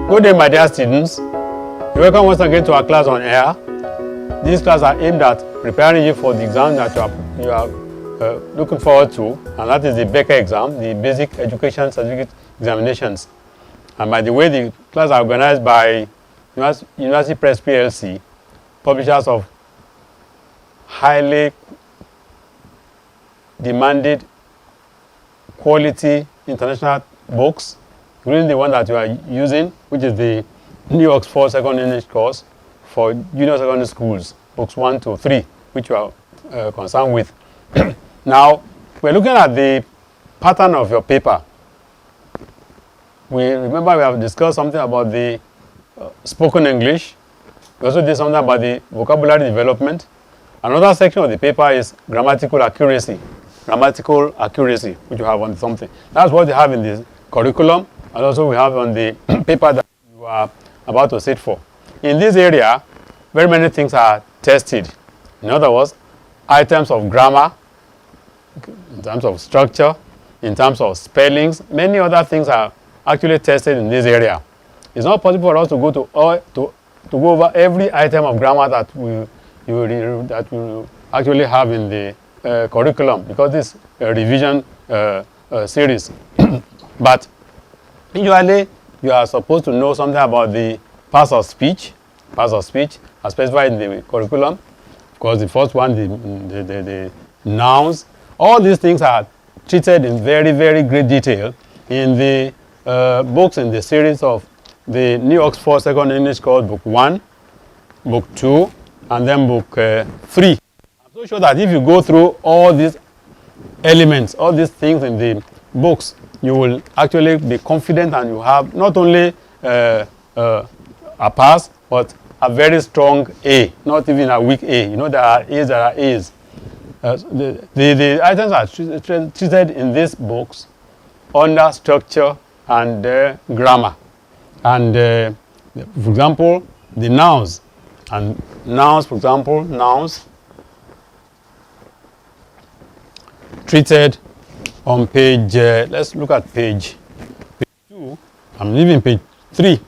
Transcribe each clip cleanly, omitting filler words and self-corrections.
Good day, my dear students. You're welcome once again to our class on air. These classes are aimed at preparing you for the exam that you are looking forward to, and that is the Becker exam, the Basic Education Certificate Examinations. And by the way, the classes are organized by University Press PLC, publishers of highly demanded quality international books, including the one that you are using, which is the New Oxford Second English course for junior secondary schools, books 1 to 3, which you are concerned with. Now, we're looking at the pattern of your paper. We have discussed something about the spoken English. We also did something about the vocabulary development. Another section of the paper is grammatical accuracy. Grammatical accuracy, which you have on something. That's what they have in the curriculum, and also we have on the paper that you are about to sit for. In this area, very many things are tested. In other words, items of grammar, in terms of structure, in terms of spellings, many other things are actually tested in this area. It's not possible for us to go to go over every item of grammar that we actually have in the curriculum, because this revision series. But usually you are supposed to know something about the parts of speech as specified in the curriculum. Of course, the first one, the nouns. All these things are treated in very, very great detail in the books in the series of the New Oxford Second English course, book 1, book 2, and then book 3. I'm so sure that if you go through all these elements, all these things in the books, you will actually be confident, and you have not only a pass, but a very strong A, not even a weak A. You know, there are A's, there are A's. The items are treated in these books under structure and grammar. And for example, the nouns. And nouns, for example, nouns treated on page, let's look at page 2. I'm leaving page 3.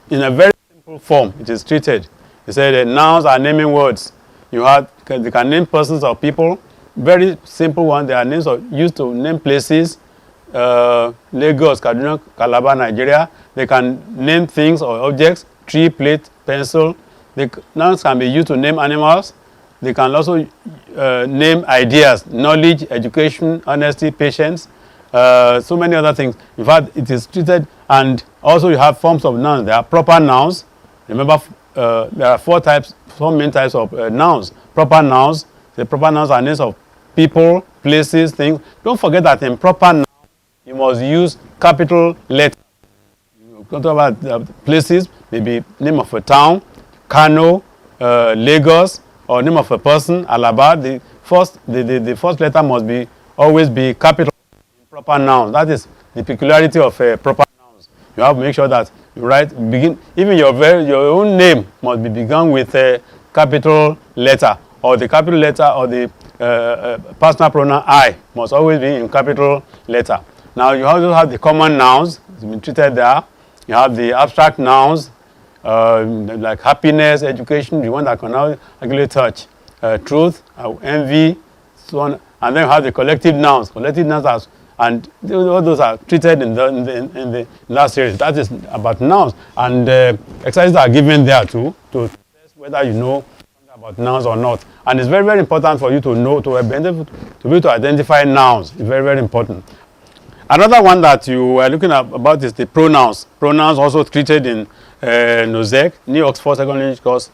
In a very simple form, it is treated. It said nouns are naming words. They can name persons or people. Very simple one. They are names used to name places. Lagos, Kaduna, Calabar, Nigeria. They can name things or objects. Tree, plate, pencil. Nouns can be used to name animals. They can also name ideas, knowledge, education, honesty, patience, so many other things. In fact, it is treated, and also you have forms of nouns. There are proper nouns. Remember, there are four main types of nouns. Proper nouns. The proper nouns are names of people, places, things. Don't forget that in proper nouns, you must use capital letters. You talk about places, maybe name of a town, Kano, Lagos, or name of a person, Alaba. The first letter must always be capital in proper nouns. That is the peculiarity of proper nouns. You have to make sure that you even your own name must be begun with a capital letter, or the capital letter, or the personal pronoun I must always be in capital letter. Now you also have the common nouns. It's been treated there. You have the abstract nouns, like happiness, education, the one that can now actually touch truth, envy, so on. And then you have the collective nouns. Collective nouns and all those are treated in the last series. That is about nouns. And exercises are given there too, to test whether you know something about nouns or not. And it's very, very important for you to know, to be able to identify nouns. It's very, very important. Another one that you are looking at about is the pronouns. Pronouns also treated in NOSEC, New Oxford Second English course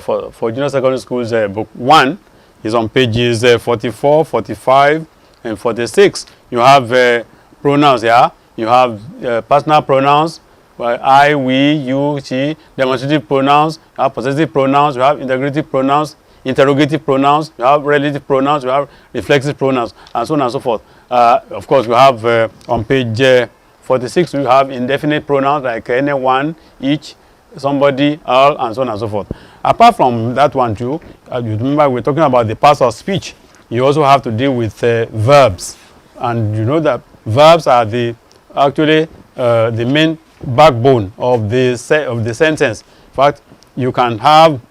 for junior secondary schools, book 1 is on pages 44, 45, and 46. You have pronouns here. You have personal pronouns, I, we, you, she, demonstrative pronouns, you have possessive pronouns, you have integrative pronouns, interrogative pronouns, you have relative pronouns, you have reflexive pronouns, and so on and so forth. Of course, we have on page 46, we have indefinite pronouns like anyone, each, somebody, all, and so on and so forth. Apart from that one too, you remember we're talking about the parts of speech. You also have to deal with verbs. And you know that verbs are the main backbone of the sentence. In fact, you can have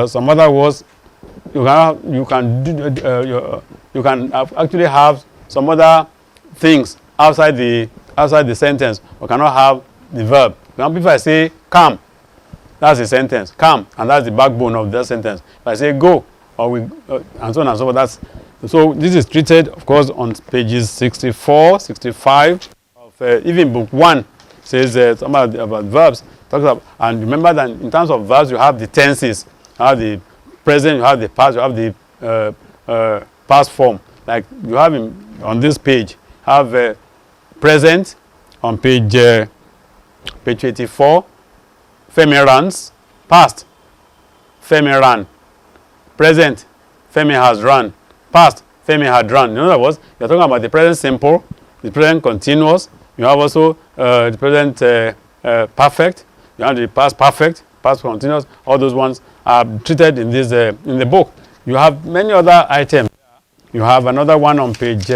some other words. You can actually have some other things outside the sentence. You cannot have the verb. For example, if I say come, that's a sentence. Come, and that's the backbone of the sentence. If I say go, or we, and so on and so forth. So this is treated, of course, on pages 64, 65 of even book 1. Says something about verbs. Talks about, and remember that in terms of verbs, you have the tenses. You have the present, you have the past, you have the past form. Like you have on this page, have present on page 84. Femi runs. Past, Femi ran. Present, Femi has run. Past, Femi had run. In other words, you're talking about the present simple, the present continuous. You have also the present perfect. You have the past perfect, past continuous. All those ones are treated in this in the book. You have many other items. You have another one on page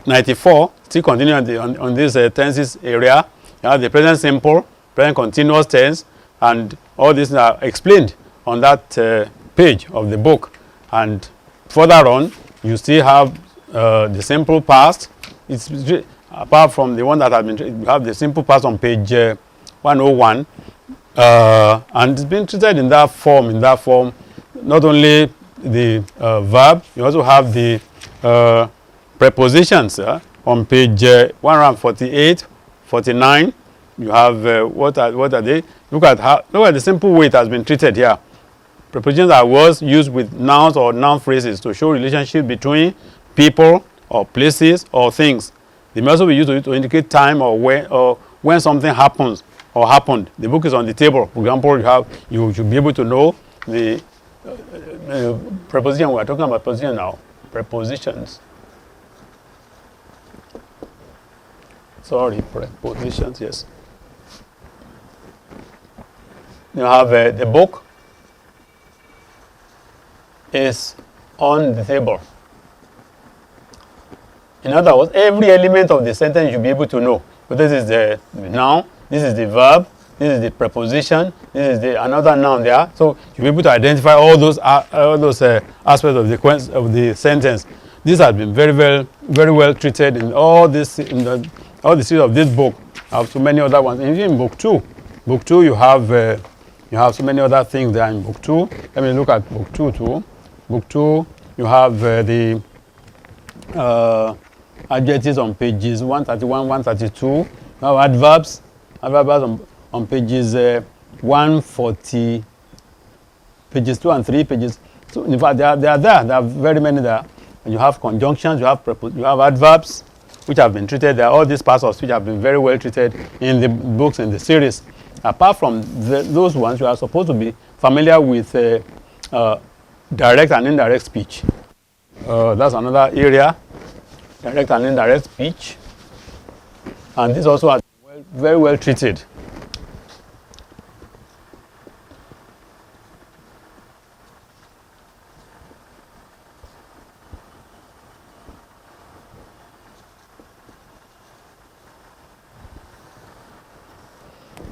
94. Still continuing on this tenses area. You have the present simple, present continuous tense, and all these are explained on that page of the book. And further on, you still have the simple past. It's apart from the one that has been, you have the simple past on page 101, and it's been treated in that form. Not only the verb, you also have the prepositions on page 148, 49. You have what are they? Look at the simple way it has been treated here. Prepositions are words used with nouns or noun phrases to show relationship between people or places or things. They may also be used to indicate time or when something happens or happened. The book is on the table. For example, you should be able to know the preposition. We are talking about preposition now. Prepositions. Sorry, prepositions. Yes. You have the book is on the table. In other words, every element of the sentence you should be able to know. But this is the noun, this is the verb, this is the preposition, this is another noun there. So you'll be able to identify all those aspects of the sentence. This has been very well treated in all this all the series of this book. I have so many other ones. Even in book 2. Book 2 you have so many other things there in book 2. Let me look at book 2 too. Book 2 you have the adjectives on pages 131, 132. You have adverbs on pages 140, pages 2 and 3, pages. So in fact, they are there. There are very many there. And you have conjunctions, you have adverbs, which have been treated. There are all these parts of speech have been very well treated in the books in the series. Apart from those ones, you are supposed to be familiar with direct and indirect speech. That's another area. Direct and indirect speech, and this also has been very well treated.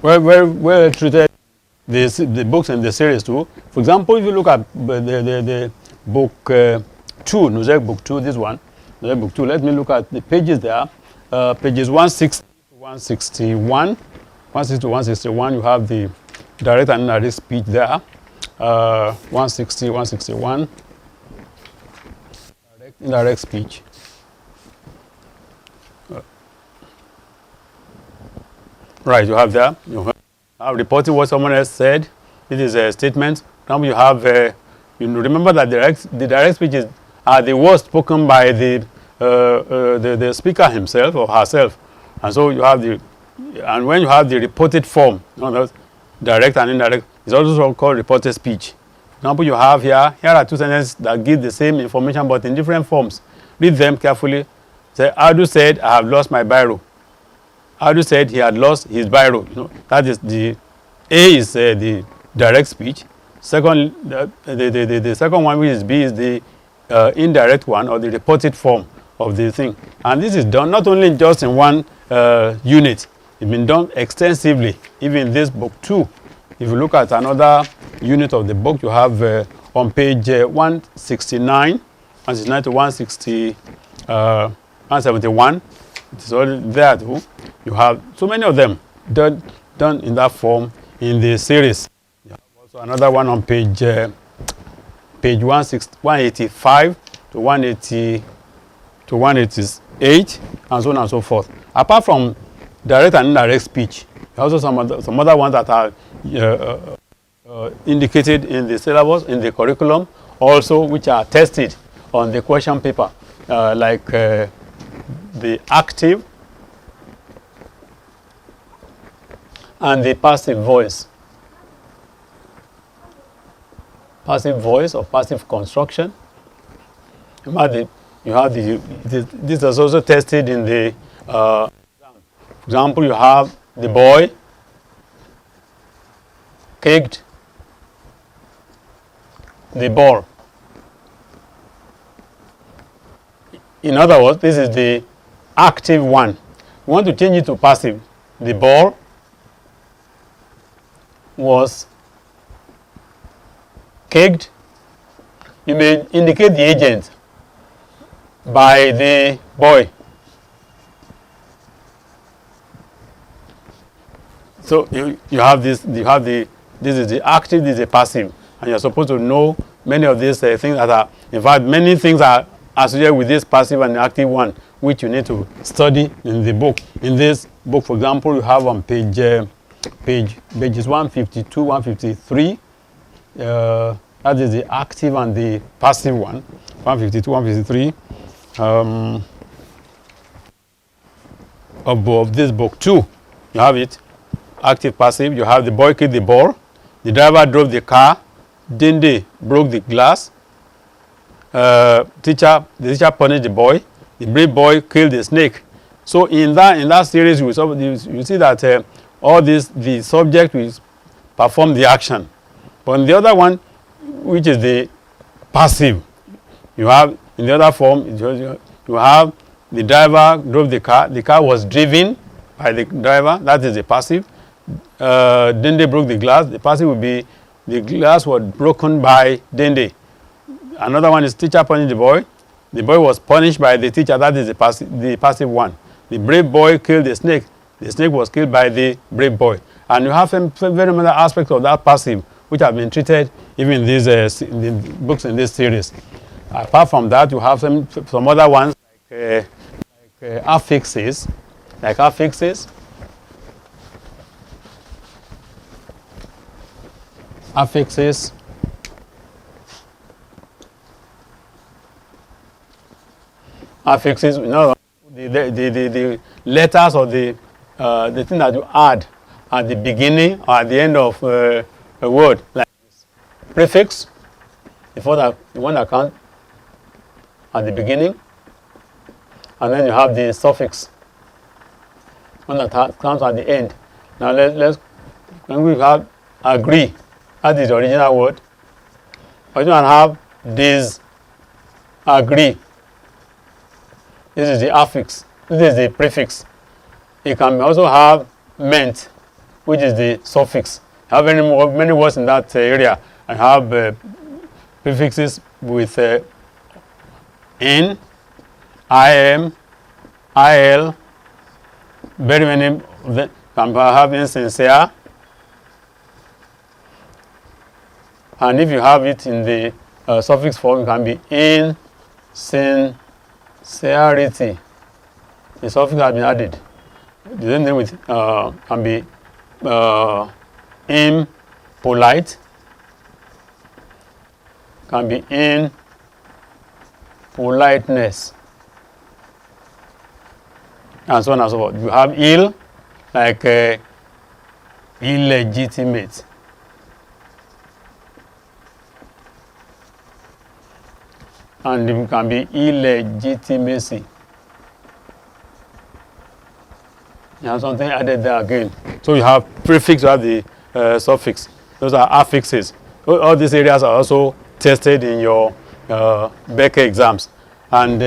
Well treated the books in the series too. For example, if you look at the book 2, Nouns book 2, this one. Book 2. Let me look at the pages there. Pages 160 to 161. 160 to 161, you have the direct and indirect speech there. 160, 161. Indirect speech. Right, you have there. You have reporting what someone else said. It is a statement. Now you have, remember that the direct speech is the words spoken by the speaker himself or herself, and so you have and when you have the reported form, direct and indirect, it's also called reported speech. For example, you have here are two sentences that give the same information but in different forms. Read them carefully. Say, Adu said, I have lost my biro. Adu said he had lost his biro. That is the A is the direct speech. Second, the second one, which is B, is the indirect one or the reported form of the thing. And this is done not only just in one unit, it's been done extensively, even in this book too. If you look at another unit of the book, you have on page 169, 169 to 171, it is all there too. You have so many of them done in that form in the series. You have also another one on page 185 to 180 to 188, and so on and so forth. Apart from direct and indirect speech, also some other ones that are indicated in the syllabus, in the curriculum, also which are tested on the question paper, like the active and the passive voice. Passive voice or passive construction. This is also tested in the for example, you have the boy kicked the ball. In other words, this is the active one. We want to change it to passive. The ball was kicked. You may indicate the agent by the boy. So you have this. This is the active. This is the passive, and you're supposed to know many of these things that are. In fact, many things are associated with this passive and active one, which you need to study in the book. In this book, for example, you have on pages 152, 153. That is the active and the passive one. 152, 153. Above this book too, you have it. Active, passive. You have the boy kicked the ball. The driver drove the car. Dinde broke the glass. The teacher punished the boy. The brave boy killed the snake. So in that series, you see that all this, the subject will perform the action. But in the other one, which is the passive, you have in the other form, you have the driver drove the car. The car was driven by the driver. That is the passive. Dende broke the glass. The passive will be the glass was broken by Dende. Another one is teacher punished the boy. The boy was punished by the teacher. That is the passive one. The brave boy killed the snake. The snake was killed by the brave boy. And you have very many aspects of that passive which have been treated even in these in the books in this series. Apart from that, you have some other ones like affixes, Affixes. Affixes, you know, the letters or the thing that you add at the beginning or at the end of a word, like this. Prefix, the one that comes at the beginning, and then you have the suffix, one that comes at the end. Now when we have agree, that is the original word. Or you can have disagree. This is the affix. This is the prefix. You can also have meant, which is the suffix. You have many words in that area. I have prefixes with in, I am, il. Very many of them can have insincere. And if you have it in the suffix form, it can be insincerity. The suffix has been added. The same thing with can be impolite, can be impoliteness, and so on and so forth. You have ill, like illegitimate. And it can be illegitimacy. You have something added there again. So you have prefix, you have the suffix. Those are affixes. All these areas are also tested in your Becker exams. And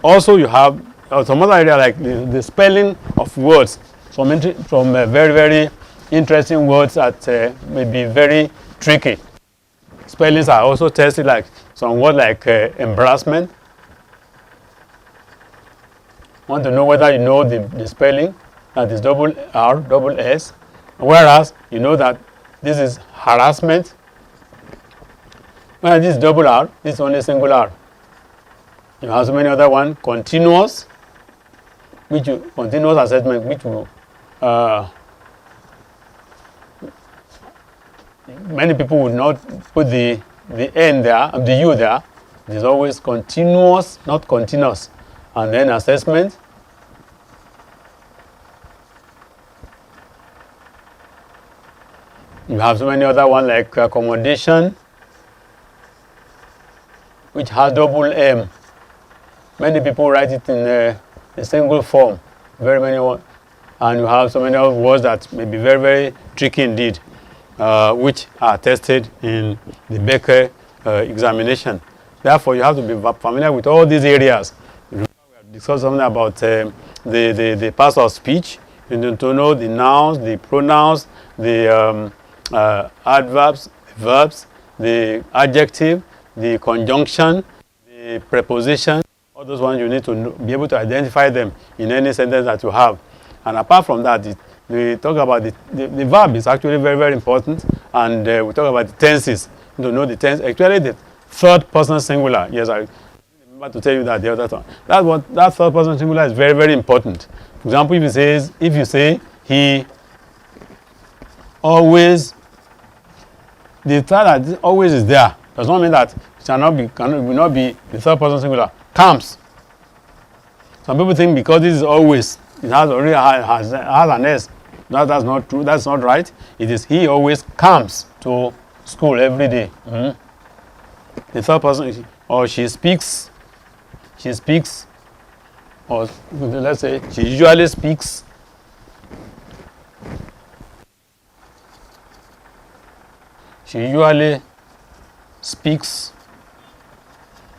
Also, you have some other area like the spelling of words. From very, very interesting words that may be very tricky. Spellings are also tested, like some words like embarrassment. Want to know whether you know the spelling, that is double R, double S, whereas you know that this is harassment. Well, this is double R, this is only single R. You have so many other ones, continuous, continuous assessment, which will many people would not put the N there, the U there. It is always continuous, not continuous. And then assessment. You have so many other ones like accommodation, which has double M. Many people write it in a single form, very many words. And you have so many other words that may be very, very tricky indeed, which are tested in the Becker examination. Therefore, you have to be familiar with all these areas. We have discussed something about the parts of speech. You need to know the nouns, the pronouns, the adverbs, verbs, the adjective, the conjunction, the preposition. All those ones you need to be able to identify them in any sentence that you have. And apart from that, we talk about the verb is actually very, very important. And we talk about the tenses. You need to know the tense. Actually, the third person singular. Yes, I remember to tell you that the other time. That third person singular is very, very important. For example, if you say he always, the third that always is there does not mean that it will not be the third person singular. Comes. Some people think because this is always, it has already has an S. That's not true. That's not right. It is he always comes to school every day. The third person, or she speaks, or let's say she usually speaks. She usually speaks,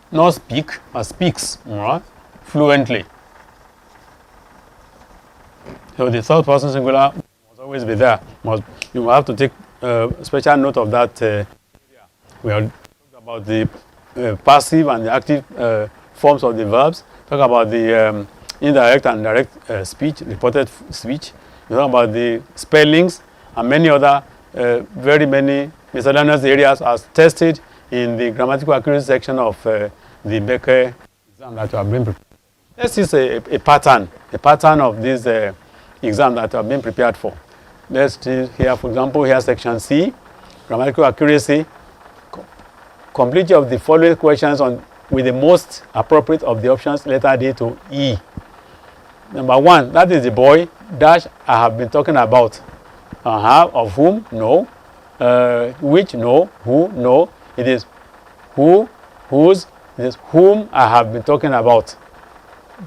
not speak, but speaks, right, fluently. So the third person singular must always be there. You have to take special note of that area. We have talked about the passive and the active forms of the verbs. Talk about the indirect and direct speech, reported speech. We talk about the spellings and many other very many miscellaneous areas as tested in the grammatical accuracy section of the Becker exam that you have been prepared. Let's see a pattern of this exam that you have been prepared for. Let's see here, for example, here section C, grammatical accuracy. Complete of the following questions with the most appropriate of the options letter D to E. Number 1, that is the boy dash I have been talking about. Of whom? No. Which? No. Who? No. It is who, whose, it is whom I have been talking about.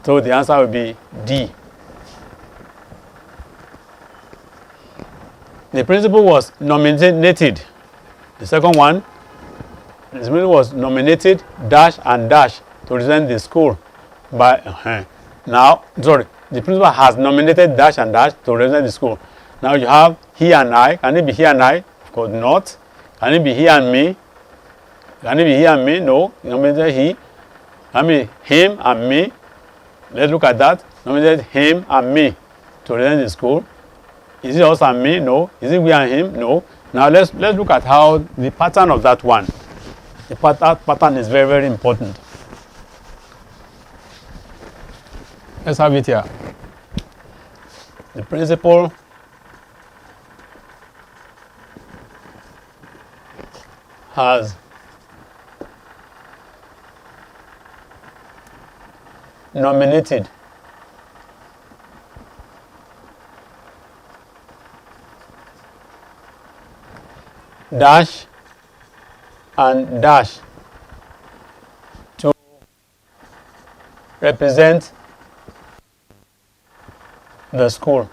So the answer will be D. The principal was nominated. The second one, the principal was nominated dash and dash to represent the school. Now, sorry, the principal has nominated dash and dash to represent the school. Now you have he and I. Can it be he and I? Of course not. Can it be he and me? Can it be he and me? No. Nominated he. Can it be him and me? Let's look at that. Nominated him and me to represent the school. Is it us and me? No. Is it we and him? No. Now let's look at how the pattern of that one. That pattern is very, very important. Let's have it here. The principal has nominated dash and dash to represent the school.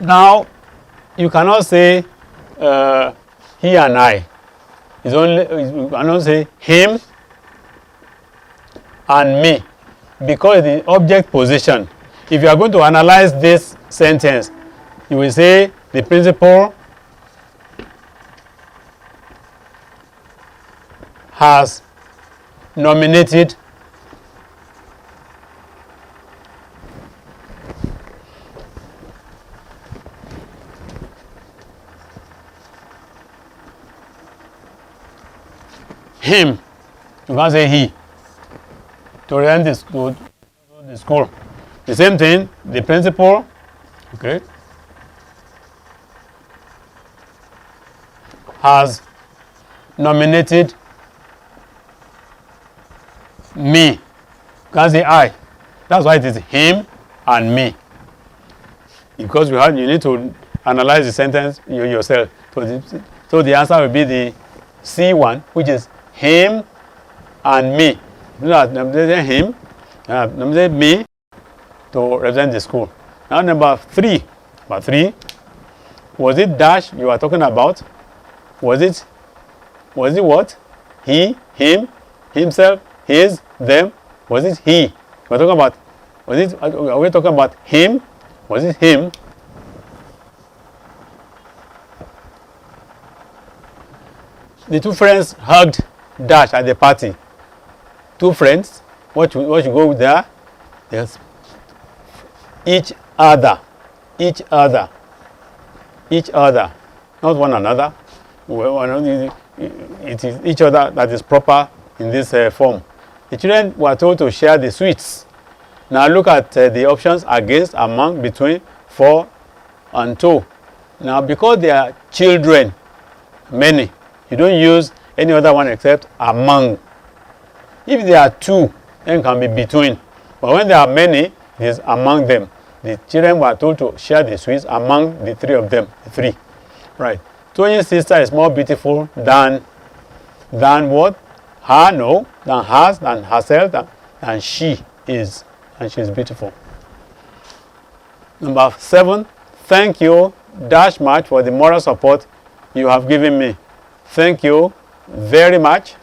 Now, you cannot say he and I. is only, you cannot say him and me, because the object position. If you are going to analyze this sentence, you will say the principal has nominated him. You can't say he to represent the school. The same thing, the principal, okay, has nominated me. You can't say I. That's why it is him and me. Because you need to analyze the sentence yourself. So the answer will be the C1, which is him and me. Him, me to represent the school. Now number three, was it dash you are talking about? Was it what? He, him, himself, his, them? Was it he? We're talking about, are we talking about him? Was it him? The two friends hugged dash at the party. Two friends, what you go with there? Yes. Each other, not one another. It is each other that is proper in this form. The children were told to share the sweets. Now look at the options: against, among, between, for, and to. Now because they are children, many, you don't use any other one except among. If there are two, then it can be between. But when there are many, it is among them. The children were told to share the sweets among the three of them. Three. Right. Tony's sister is more beautiful than what? Her, no. Than hers, than herself, than she is. And she is beautiful. Number 7. Thank you, dash much, for the moral support you have given me. Thank you very much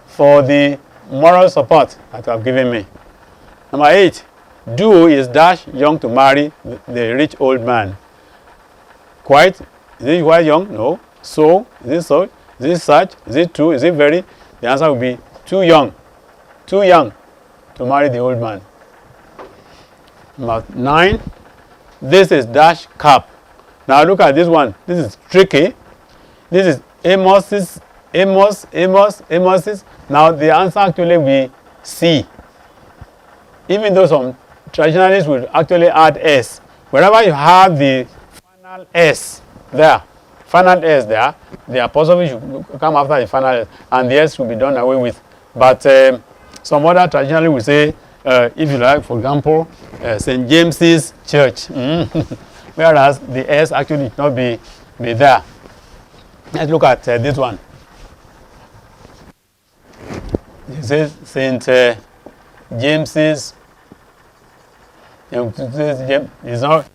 for the moral support that you have given me. Number 8. Do is dash young to marry the rich old man. Quite? Is it quite young? No. So? Is it so? Is it such? Is it true? Is it very? The answer will be too young. Too young to marry the old man. Number 9. This is dash cap. Now look at this one. This is tricky. This is Amos's. Now the answer actually will be C. Even though some traditionalists will actually add S. Wherever you have the final S there, the apostrophe should come after the final S, and the S should be done away with. But some other traditionalists will say, if you like, for example, St. James's Church, whereas the S actually should not be there. Let's look at this one. It says St. James's. It's not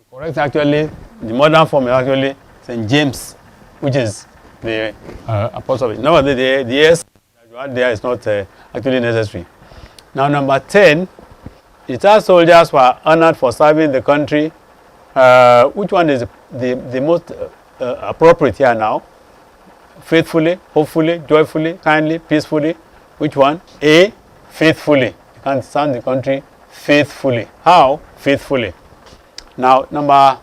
correct actually. The modern form is actually St. James, which is the apostrophe. No, the S that you add there is not actually necessary. Now number 10, retired soldiers were honored for serving the country. Which one is the most appropriate here now? Faithfully, hopefully, joyfully, kindly, peacefully. Which one? A, faithfully. You can serve the country faithfully. How? Faithfully. Now number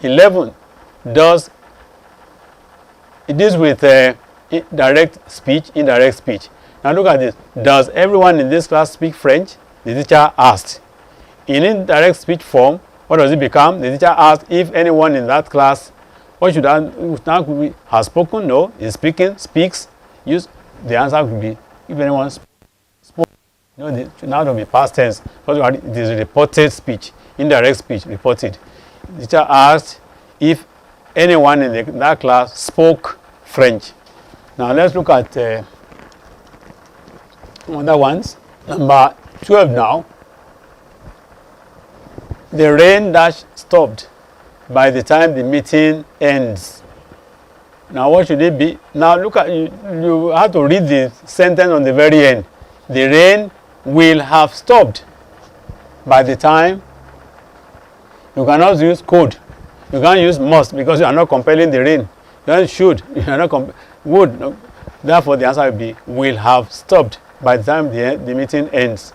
11 does it deals with direct speech, indirect speech. Now look at this. Does everyone in this class speak French? The teacher asked. In indirect speech form, what does it become? The teacher asked if anyone in that class, what should that has spoken? No. Is speaking, speaks. Use the answer could be if anyone spoke. No, it should now be past tense. Because it is reported speech, indirect speech, reported. The teacher asked if anyone in that class spoke French. Now let's look at other ones. Number 12 now. The rain dash stopped by the time the meeting ends. Now what should it be? Now look at, you have to read the sentence on the very end. The rain will have stopped by the time. You cannot use could. You can't use must because you are not compelling the rain. You don't should. You are not would. No. Therefore, the answer will be will have stopped by the time the meeting ends.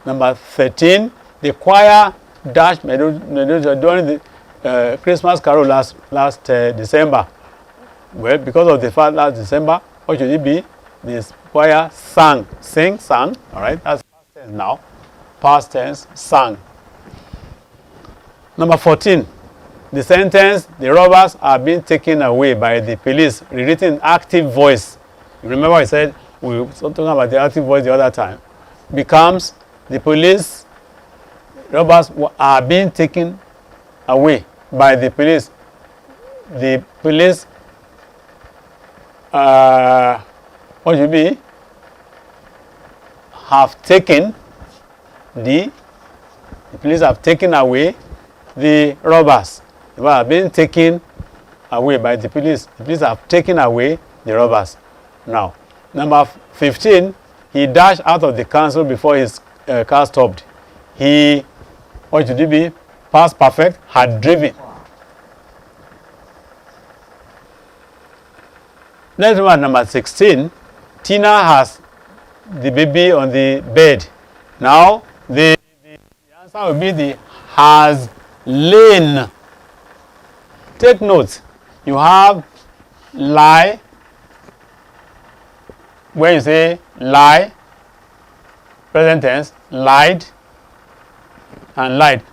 Number 13, the choir dashed during the Christmas carol last December. Well, because of the fact last December, what should it be? This choir sang. Sang. All right, that's past tense now. Past tense, sang. Number 14, the sentence, the robbers are being taken away by the police, rewritten in active voice. You remember I said we were talking about the active voice the other time. Becomes the police, robbers are being taken away by the police. The police, what should be? Have taken the police have taken away the robbers. They are being taken away by the police. The police have taken away the robbers. Now, number 15, he dashed out of the council before his car stopped. He, what should it be? Past perfect, had driven. Next one, number 16, Tina has the baby on the bed. Now, the answer will be the has lain. Take note, you have lie. When you say lie, present tense, lied, and lied.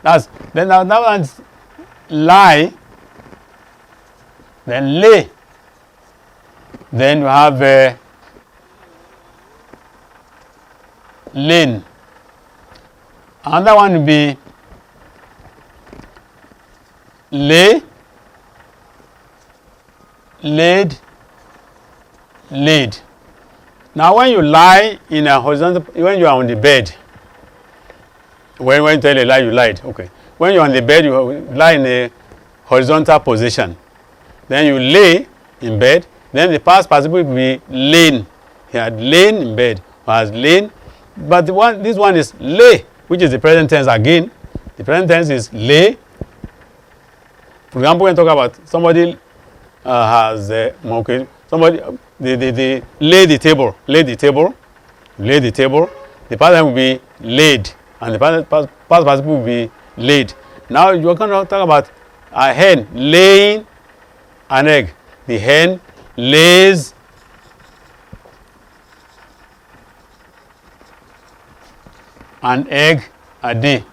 Then that one's lie, then lay. Then you have lain. Another one will be lay, laid, laid. Now, when you lie in a horizontal, when you are on the bed, when you tell a lie, you lied. Okay. When you are on the bed, you lie in a horizontal position. Then you lay in bed. Then the past participle will be lain. He had lain in bed, or has lain. But this one is lay, which is the present tense again. The present tense is lay. For example, when you talk about somebody has somebody they lay the table, the past tense will be laid, and the past participle will be laid. Now you're going to talk about a hen laying an egg. The hen lays an egg a day.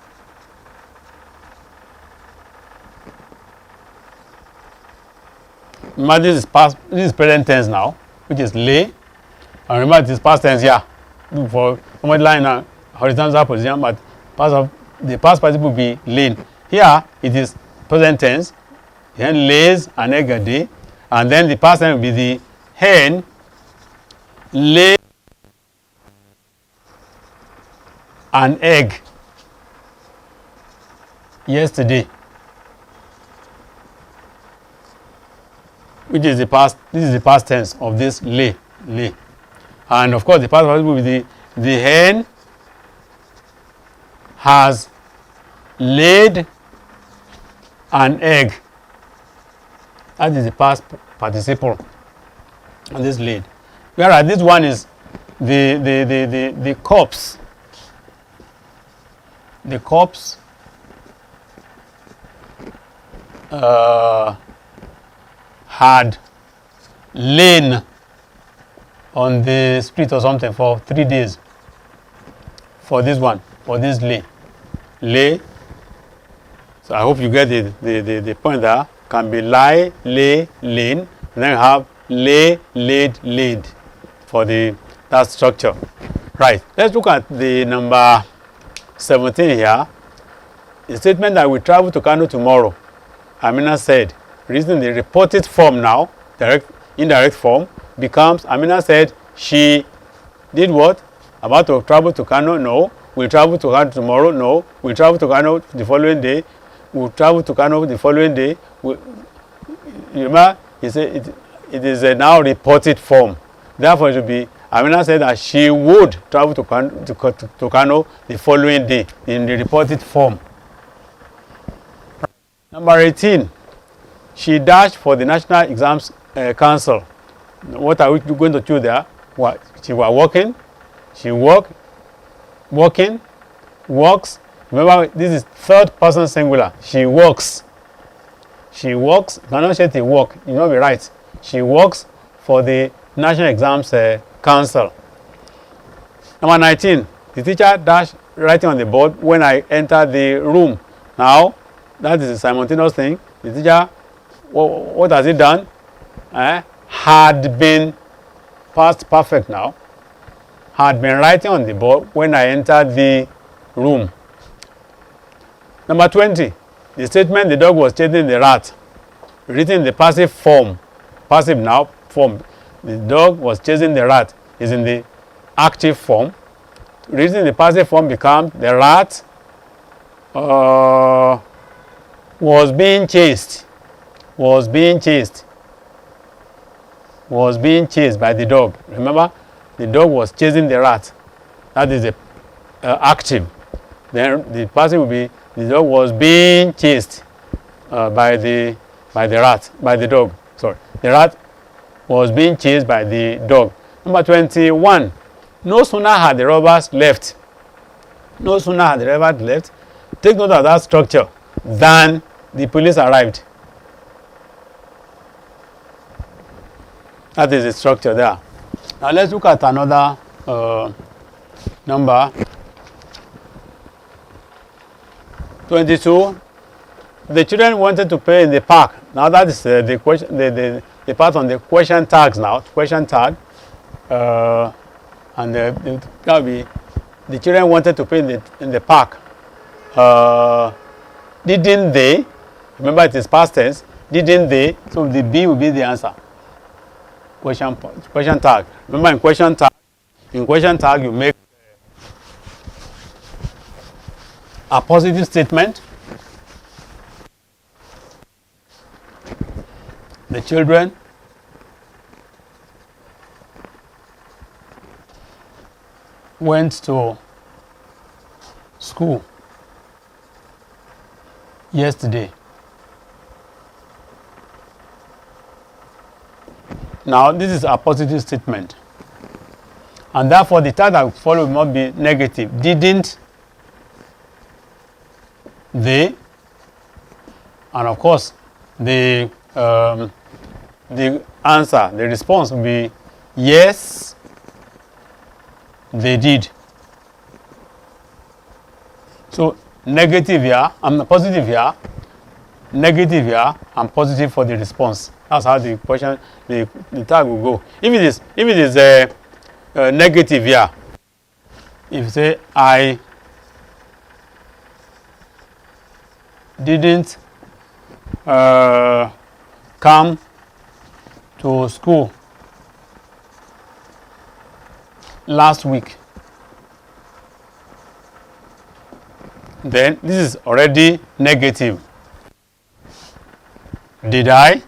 Remember, this is present tense now, which is lay. And remember, this is past tense here. For somebody lying in a horizontal position, but the past participle will be laid. Here, it is present tense. The hen lays an egg a day. And then the past tense will be the hen laid an egg yesterday. Which is this is the past tense of this lay. And of course, the past participle will be the hen has laid an egg. That is the past participle on this laid. Whereas this one is the corpse. The corpse had lain on the street or something for 3 days. For this one, for this lay. So I hope you get the point there. Can be lie, lay, lain, and then you have lay, laid, laid for that structure. Right. Let's look at the number 17 here. The statement that we travel to Kano tomorrow. Amina said, reason the reported form now, indirect form, becomes Amina said she did what? About to travel to Kano? No. We'll travel to Kano tomorrow? No. We'll travel to Kano the following day? We'll travel to Kano the following day. You remember, he said it is a now reported form. Therefore, it should be, Amina said that she would travel to Kano the following day in the reported form. Number 18, she dashed for the National Exams Council. What are we going to choose there? What? She was walking, she walked, walking, walks. Remember, this is third person singular. She walks. She walks. You cannot say they walk. You know, be right. She walks for the National Exams Council. Number 19, the teacher dashed writing on the board when I entered the room. Now, that is a simultaneous thing. The teacher, what has he done? Had been past perfect now. Had been writing on the board when I entered the room. Number 20, the statement the dog was chasing the rat, written in the passive form, passive now form. The dog was chasing the rat is in the active form. Written in the passive form becomes the rat was being chased by the dog. Remember, the dog was chasing the rat. That is the active. Then the passive will be the dog was being chased by the dog. Sorry, the rat was being chased by the dog. Number 21. No sooner had the robbers left. No sooner had the robbers left. Take note of that structure. Than the police arrived. That is the structure there. Now let's look at another number. 22. The children wanted to play in the park. Now that is the question, the part on the question tags now. Question tag, and that will be the children wanted to play in the park. Didn't they? Remember, it is past tense. Didn't they? So the B will be the answer. Question tag. Remember, in question tag you make a positive statement. The children went to school yesterday. Now, this is a positive statement, and therefore the tag that will follow must be negative. Didn't they? And of course, the answer, the response will be yes, they did. So negative here, positive here, negative here, and positive for the response. That's how the question, the tag will go. If it is negative here, if you say I didn't come to school last week, then this is already negative. Did I?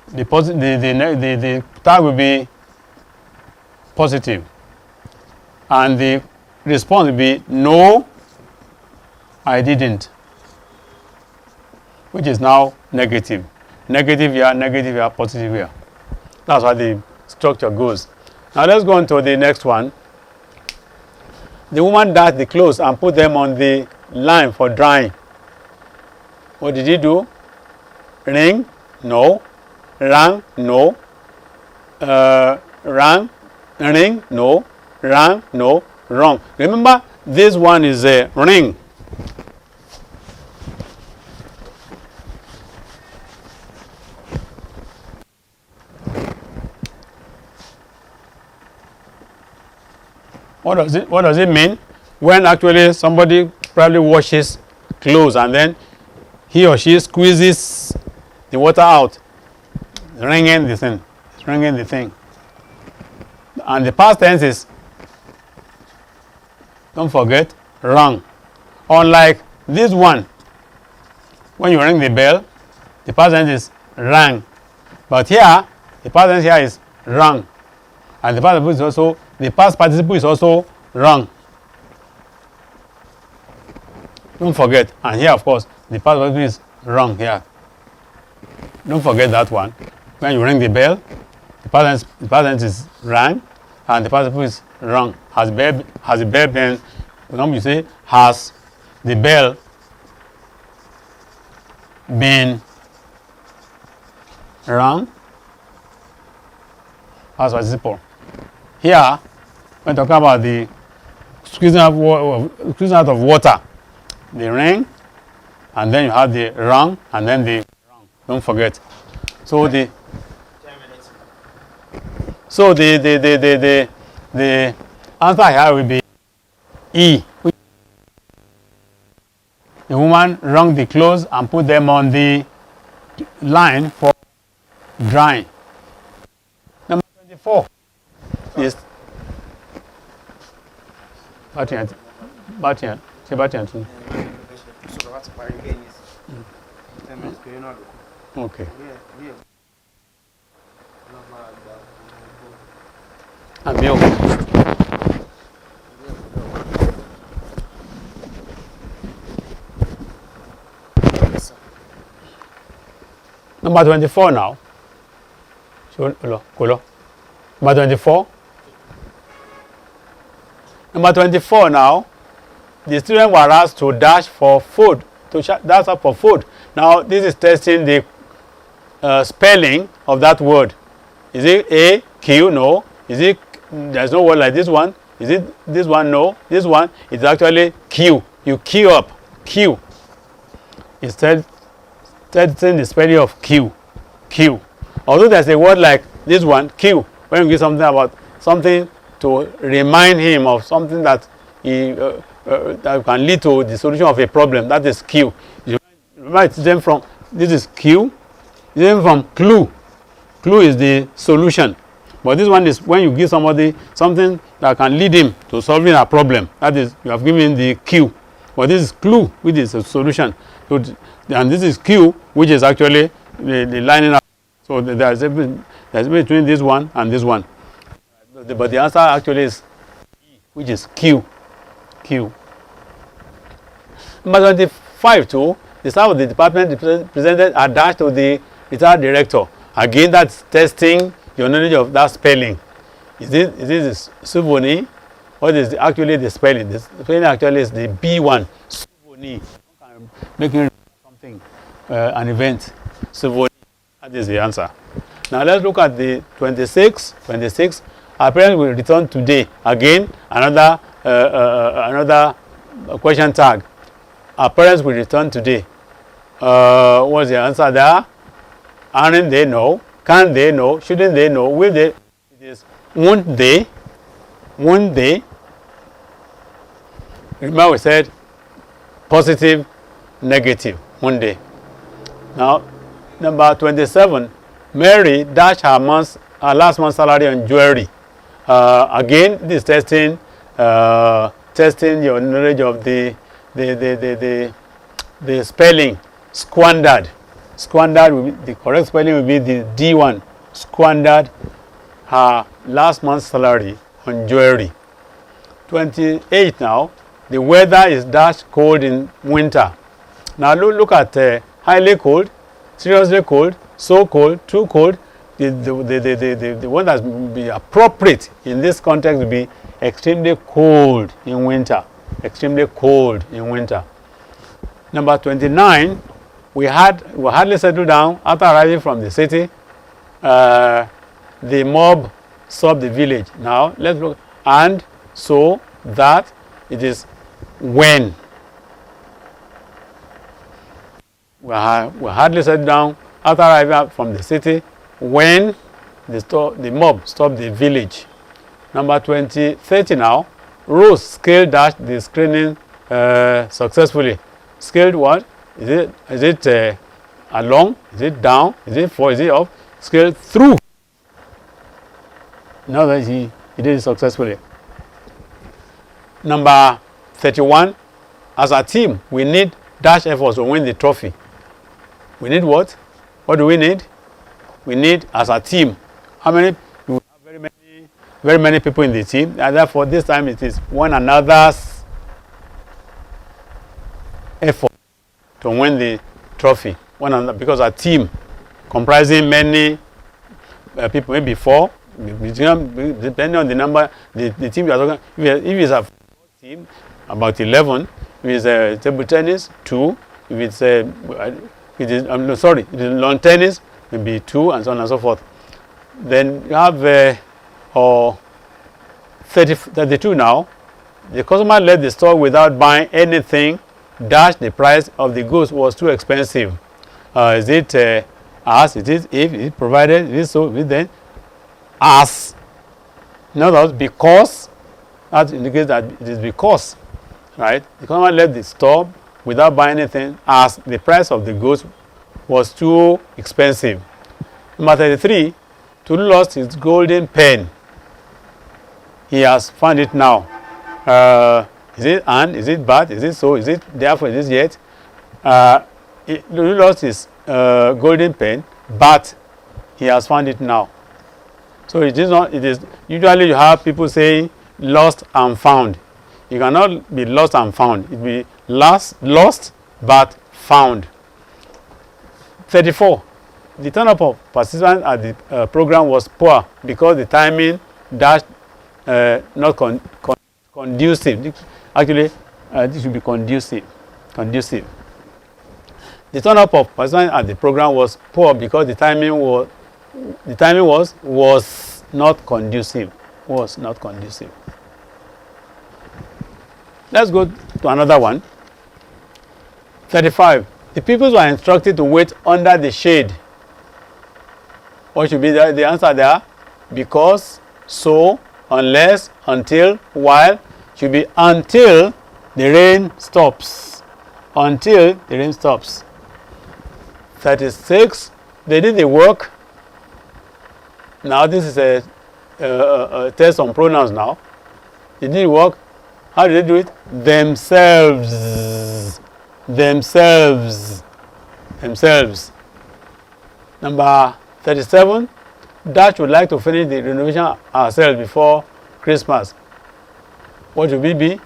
The tag will be positive, and the response will be no, I didn't, which is now negative. Negative here, positive here. That's how the structure goes. Now let's go on to the next one. The woman dashed the clothes and put them on the line for drying. What did he do? Ring? No. Rang? No. Rang? Ring? No. Rang? No. Wrong. Remember, this one is a ring. What does it mean? When actually somebody probably washes clothes and then he or she squeezes the water out, wringing the thing. It's wringing the thing. And the past tense is, don't forget, wrong. Unlike this one, when you ring the bell, the past tense is rang. But here, the past tense here is rang. And the past participle is also, the past participle is also rang. Don't forget. And here, of course, the past participle is rang here. Don't forget that one. When you ring the bell, the past tense is rang, and the participle is rang. Has the bell been, for example, you say, has the bell been rang? Past participle. Here, when talking about the squeezing out of water, the ring, and then you have the rang, and then the rang. Don't forget. So the answer here will be E. The woman wrung the clothes and put them on the line for drying. Number 24 is Batian. Okay. Amigo. Number 24 now. Number 24. Number 24 now. The students were asked to dash for food, dash up for food. Now this is testing the spelling of that word. Is it A, Q? No. Is it, there's no word like this one. Is it this one? No. This one is actually Q. You queue up. Q. Instead, testing the spelling of Q. Q. Although there's a word like this one, Q, when you give something about something to remind him of something that he that can lead to the solution of a problem, that is Q. You might them from, this is Q, then from clue. Clue is the solution. But this one is when you give somebody something that can lead him to solving a problem. That is, you have given the Q. But this is clue, which is a solution. So, and this is Q, which is actually the lining up. So there's between this one and this one. But the answer actually is E, which is Q. Q. Number 25 too, the staff of the department presented a dash to the retired director. Again, that's testing your knowledge of that spelling. Is this souvenir? What is actually the spelling? The spelling actually is the B1. Souvenir. Making something, an event. Souvenir. That is the answer. Now let's look at the 26. 26. Our parents will return today. Again, another question tag. Our parents will return today. What's the answer there? Aren't they? No. Can they? No. Shouldn't they? No. Will they? It is won't they? Won't they? Remember we said positive, negative. Won't they? Now, number 27. Mary dashed her last month's salary on jewelry. Again, this is testing your knowledge of the spelling. Squandered. Squandered will be, the correct spelling will be the D1. Squandered her last month's salary on jewelry. 28 now. The weather is dash cold in winter. Now look at highly cold, seriously cold, so cold, too cold. The one that will be appropriate in this context will be extremely cold in winter. Extremely cold in winter. Number 29, we hardly settled down after arriving from the city. The mob stopped the village. Now let's look. And so that it is when. We hardly settled down after arriving from the city when the mob stopped the village. Number 30 now. Rose scaled dashed the screening successfully. Scaled what? Is it along? Is it down? Is it for? Is it up? Scaled through. Now that he did it successfully. Number 31. As a team, we need dash efforts to win the trophy. We need what? What do we need? we need as a team. How many? We have very many people in the team, and therefore this time it is one another's effort to win the trophy. One another, because a team comprising many people, maybe 4, depending on the number, the team you are talking. If it's a team, about 11. If it's a table tennis, 2. If it's it is lawn tennis, maybe 2, and so on and so forth. Then you have 32 now. The customer left the store without buying anything. Dash the price of the goods was too expensive. Is it as? It is if? Is it provided? Is it so? Is it then? As. In other words, because. That indicates that it is because. Right? The customer left the store without buying anything as the price of the goods was too expensive. Number 33. Tolu lost his golden pen. He has found it now. Is it and? Is it but? Is it so? Is it therefore? Is it yet? Tolu lost his golden pen, but he has found it now. So it is not. It is usually you have people saying lost and found. You cannot be lost and found. It will be lost but found. 34. The turn-up of participants at the program was poor because the timing dash not conducive. Actually, this should be conducive. The turn-up of participants at the program was poor because the timing was not conducive. Was not conducive. Let's go to another one. 35. The pupils were instructed to wait under the shade. What should be the answer there? Because, so, unless, until, while. Should be until the rain stops. Until the rain stops. 36. They did the work. Now this is a test on pronouns now. They did the work. How did they do it? Themselves. Themselves. Themselves. Number 37. Dash would like to finish the renovation ourselves before Christmas. What should we be?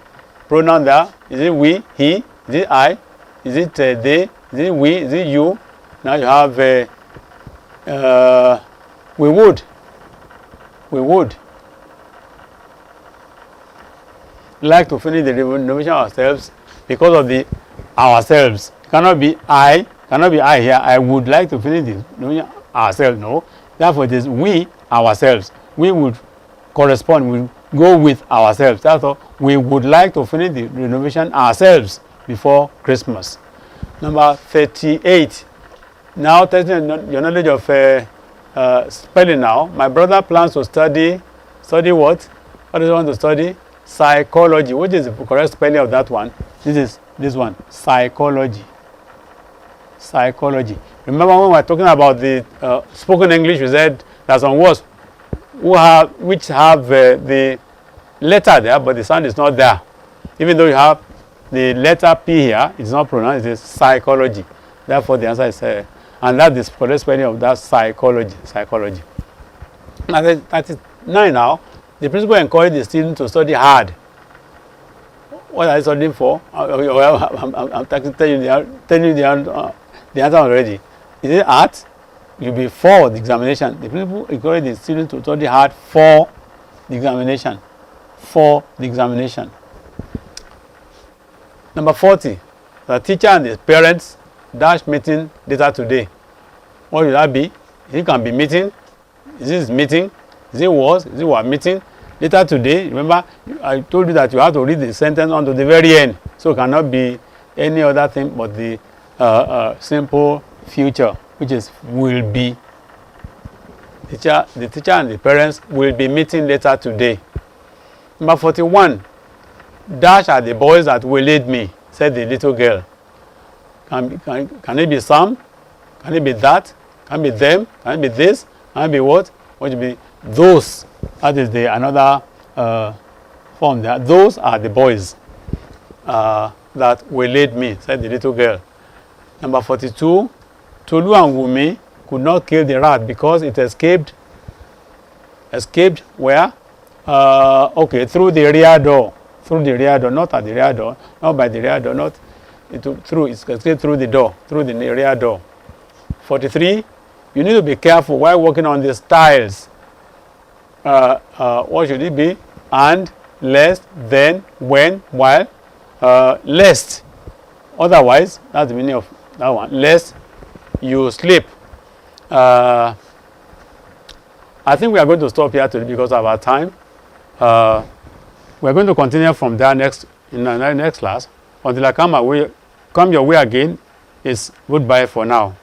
Pronoun there. Is it we, he? Is it I? Is it they? Is it we? Is it you? Now you have we would. We would like to finish the renovation ourselves because of the ourselves. Cannot be I here. I would like to finish the renovation ourselves. No. Therefore, it is we ourselves. We would correspond. We go with ourselves. That's all. We would like to finish the renovation ourselves before Christmas. Number 38. Now, testing your knowledge of spelling now. My brother plans to study what? What does he want to study? Psychology. Which is the correct spelling of that one? This one. Psychology. Psychology. Remember when we were talking about the spoken English, we said there's some words which have the letter there, but the sound is not there. Even though you have the letter P here, it's not pronounced, it is psychology. Therefore, the answer is, and that is the correct spelling of that psychology. Psychology. Now, 39 now, the principal encouraged the students to study hard. What are they studying for? I'm telling you the answer already. Is it art? It will be for the examination. The principal encouraged the students to study hard for the examination. For the examination. Number 40. The teacher and the parents dash meeting later today. What will that be? It can be meeting. Is this meeting? Is it was? Is it what meeting? Later today. Remember, I told you that you have to read the sentence on to the very end. So it cannot be any other thing but the simple future, which is will be. The teacher and the parents will be meeting later today. Number 41. Dash are the boys that will lead me, said the little girl. Can it be some? Can it be that? Can it be them? Can it be this? Can it be what? What should be those? That is the another form there. Those are the boys that will lead me, said the little girl. Number 42. Tolu and Wumi could not kill the rat because it escaped where? Okay, through the rear door. Through the rear door, not at the rear door, not by the rear door, not through. It's escaped through the door, through the rear door. 43. You need to be careful while working on the styles. What should it be? And, lest, then, when, while, lest. Otherwise, that's the meaning of that one. Lest you slip. I think we are going to stop here today because of our time. We're going to continue from there in the next class. Until I come your way again, it's goodbye for now.